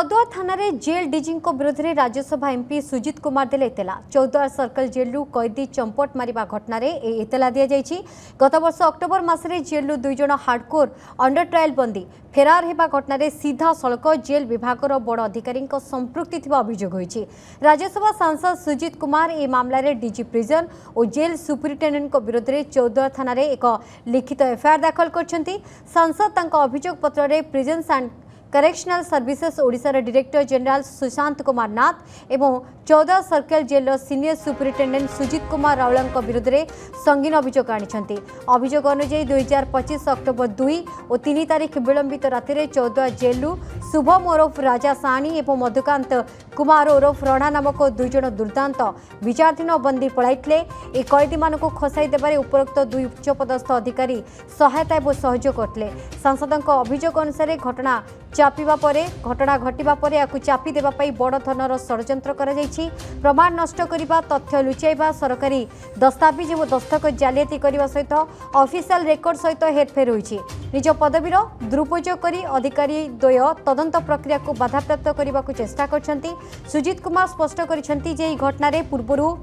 चौद्वार थाना jail DG विरोध में राज्यसभा एमपी सुजित कुमार देले इतला। चौद्वार सर्कल जेलू कैदी चंपट मारिबा घटना इतला दि जाइछि। गत वर्ष अक्टोबर मासरे जेलू दुई जन हार्डकोर अंडर ट्रायल बंदी फेरार हेबा घटना सीधा सड़क जेल विभागर बड़ अधिकारी संपृक्ति थिबा अभियोग होइछि। राज्यसभा सांसद सुजित कुमार ए मामला रे डीजी प्रिजन और जेल सुपरिटेडेंट विरोध में चौद्वार थाना एक लिखित एफआईआर दाखल करछन्ति। सांसद तांका अभियोग पत्र रे prison and correctional services Odisha director general Sushant Kumar Nath एवं चौदह circle jail senior superintendent Sujit Kumar Raula विरोध में संगीन अभियोग आनी। अभियोग अनुଯାयी 2025 अक्टोबर 2 और 3 तारीख विलंबित राति चौदह जेलू शुभम ओरफ राजा साणी और मधुकांत कुमार ओरफ रणा नामक दुई जन दुर्दांत विचाराधीन बंदी पलाइथिले। ए कैदी मानक खसाई देबारे उपरोक्त दुई उच्चपदस्थ अधिकारी सहायता और सहयोग करथिले। सांसदों अभियोग अनुसार घटना चापिबा परे घटना घटिबा परे याकु चापी देबा पई बड़ धनर षडयंत्र करा जायछि। प्रमाण नष्ट करिबा, तथ्य लुचाइबा, सरकारी दस्तावेज और दस्तखत जालियाती करने सहित ऑफिशियल रेकर्ड सहित हेरफेर होइछि। निज पदवीर दुरुपयोग करी अधिकारी द्वय तदंत प्रक्रिया को बाधाप्राप्त करने को चेष्टा करछन्ति। सुजित कुमार स्पष्ट करिसेंति जे घटना पूर्वरु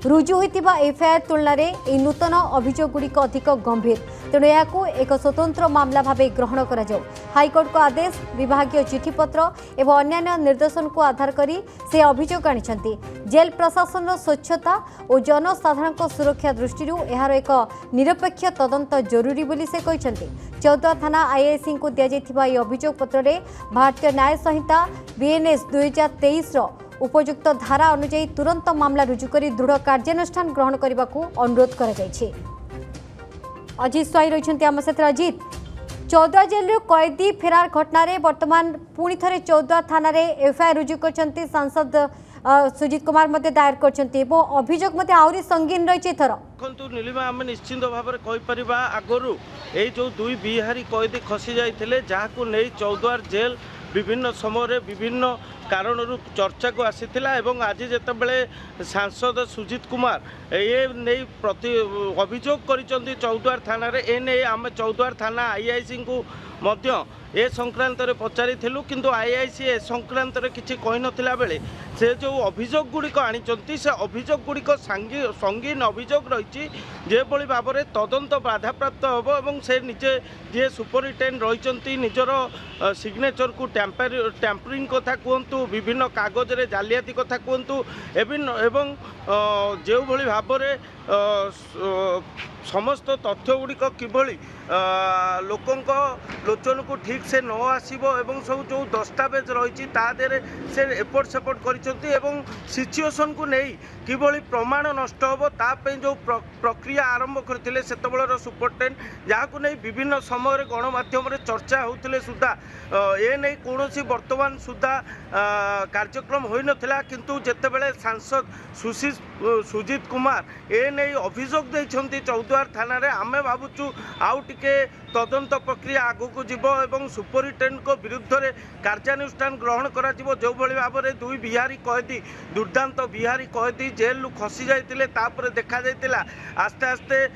रुजु होइतिबा एफआईआर तुलना रे नूतन अभियोगगुड़िक अधिक गंभीर, तेणु यह एक स्वतंत्र मामला भाव ग्रहण करा जाऊ। हाईकोर्ट को आदेश, विभागीय चिठीपत्र एवं अन्य निर्देशन को आधार करी से अभियोग आनिछन्ति। जेल प्रशासन स्वच्छता और जनसाधारण सुरक्षा दृष्टि यार एक निरपेक्ष तदंत जरूरी बोली से कहिसेंति। चौद्वार थाना आईआईसी को दिया जाइथिबा यह अभियोग पत्र रे भारतीय न्याय संहिता बीएनएस 2023 उपयुक्त धारा अनुଯାयी तुरंत मामला रुजु करी दृढ़ कार्यानुष्ठान ग्रहण करने को अनुरोध करा जायछि। अजित स्वाई रही आम सहित। अजित, चौद्वार जेल कैदी फेरार घटना रे वर्तमान पुणी थे चौद्वार थाना एफआईआर रुजु कर सांसद सुजित कुमार मध्य दायर करछन्ति एवं अभियोग मते आउरी संगीन रही थर देखु नीलिमा आम निश्चिंत भाव में कहीपर आगु ये जो दुई बिहारी कैदी खसी जाते जहाँ नहीं चौद्वार जेल विभिन्न समय विभिन्न कारण चर्चा को आसीथिला एवं आज जितेबाला सांसद सुजित कुमार ये नहीं प्रति अभियोग करिसेंति चौद्वार थाना रे ए नहीं आम चौद्वार थाना आईआईसी को मध्य ए संक्रांत रे पचारिथिलु किंतु आईआईसी ए संक्रांत रे किछि कहि नथिला बेले से जो अभियोग गुड़िक आनिचंती से अभियोग गुड़िक संगीन अभियोग रही जेभली भाव में तदंत बाधाप्राप्त हम और से निजे जी सुपरिटेडेंट रही निजर सिग्नेचर को टैंपरिंग कथा कहतु विभिन्न कागज रे जालियाती कथा कहतु एवं जो भली भाव में समस्त तथ्य गुड़िक किभली लोकों लोचन को ठीक से न आसब एवं सब जो दस्तावेज रही से एपट सेपट कर सिचुएशन को नहीं किभली प्रमाण नष्ट हम ताप जो प्रक्रिया आरंभ करते सेतबेलर सुपरिटेडेंट जहाँ नहीं विभिन्न समय गणमाध्यम चर्चा होते सुधा ए नहीं कौन वर्तमान सुधा कार्यक्रम हो नाला किंतु जितेबाला सांसद सुजित कुमार ए नहीं अभियोग देइछन्ति चौद्वार थाना रे आमे भावुचु आउ टिके तदंत प्रक्रिया आगु को जीव एवं सुपरिटेडेंट को विरुद्ध रे कार्यानुष्ठान ग्रहण करा जीव जो भली भाव में दुई बिहारी कैदी दुर्दांत बिहारी कैदी जेल खसी जाइतिले तापर देखा जाइतिला आस्ते आस्ते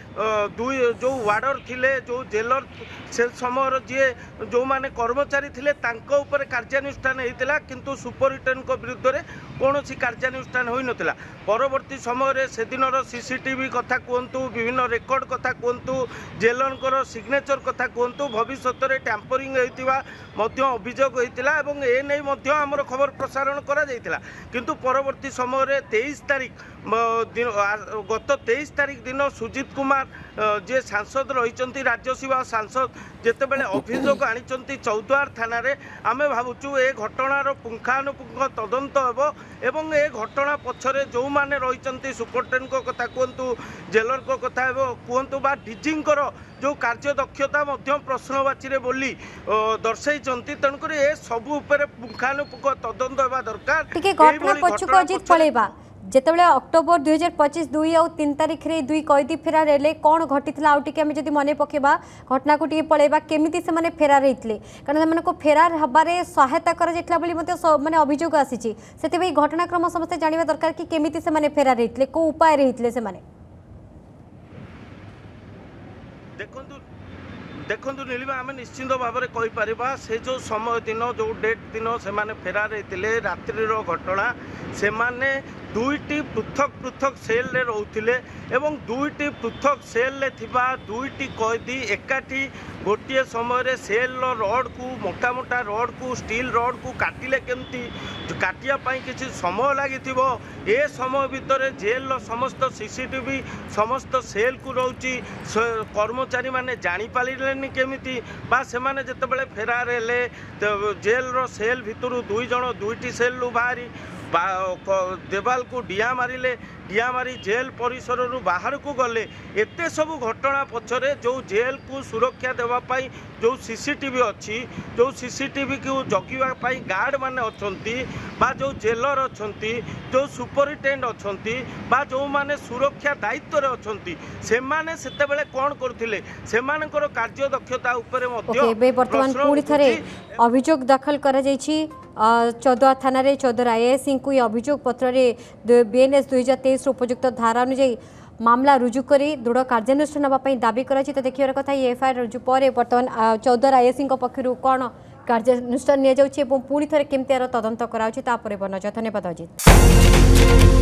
दुई जो वार्डर थिले जो जेलर से समय जी जो माने कर्मचारी थिले तांको ऊपर कार्यानुष्ठान होइतिला किंतु सुपरिटेडेंट को विरुद्ध रे कोनोसी कार्यानुष्ठान होई नथिला। परवर्ती समय से दिनर सीसीटीवी कथा कहतु विभिन्न रेकर्ड कथा कहतु जेलर सिग्नेचर कथा कहतु भविष्य में टैंपरिंग होता अभियोग होता एवं ए नहीं आमर खबर प्रसारण करा जाइतिला किंतु परवर्ती समय 23 तारीख गत 23 तारीख दिन सुजित कुमार जे सांसद रही राज्यसभा सांसद जितेबाला अभियोग आनी चौद्वार थाना रे आमे भावुचु ए घटनार पुंखानुपुंख तदंत हेब एवं ए घटना पछरे जो माने रही सुपरिटेडेंट कथा कहतु जेलर को कथा कहतु बा डीजींकर जो कार्य दक्षता प्रश्नवाची बोली दर्शाई तेणुक ए सबू पुंखानुपुंख तदंत होगा दरकार। जितेबाला अक्टोबर 2025 2 और 3 तारीख रे दुई कैदी फेरार हेले कौन घटी आम जब मन पकेबा घटना को टी पलैबा केमिति से माने फेरार होते कारण से फेरार हबारे सहायता करा माने अभियोग आसी से घटनाक्रम समस्त जानवा दरकार कि केमिति से माने फेरार होते को उपाय होते से माने देखु नीलिमा आम निश्चिंत भाव में कहीपर से जो समय दिन जो डेट दिन से फेरार होते रात्रिर घटना से दुईटी पृथक पृथक सेल रे रोते एवं दुईटी पृथक सेल रे थिबा दुईटी कैदी एकाठी गोटे समय सेल रड को मोटा मोटा रड को स्टील रड को काटिले केमती काटिया किसी समय लगी ए समय भितर जेल समस्त सीसीटीवी समस्त सेल को रोची कर्मचारी माने जानी पारिलेनी केमिति बा से माने जेतेबेले फेरार हेले जेल रो सेल भितर दुई जण दुईटी सेल रु बाहरी देवाल को डिया मारिले डिया मारी जेल परिसर बाहर को गले एते सब घटना पछरे जो जेल को सुरक्षा देवाई जो सीसीटीवी अच्छी जो सीसीटीवी को जगिवा गार्ड माने अछंती बा जो जेलर अछंती जो सुपरिटेंडेंट अछंती बा जो माने सुरक्षा दायित्व रे अछंती से माने सेतेबेले कोन करथिले सेमानकर कार्य दक्षता उपरे मध्य वर्तमान पुणी थरे अभियोग दाखल करा जायछि चौदह थाना रे चौदह आईएएस को अभियोग पत्र बीएनएस 2023 उपयुक्त धारा अनुଯାयी मामला रुजु करी दृढ़ कार्यानुष्ठान नापी दाबी कर देखिए कथा एफआईआर रुजु पर बर्तमान चौदह आईएएस पक्षर कौन कार्यानुष्ठान नि पुणी थे केमती तदंत कर नजर। धन्यवाद अजित।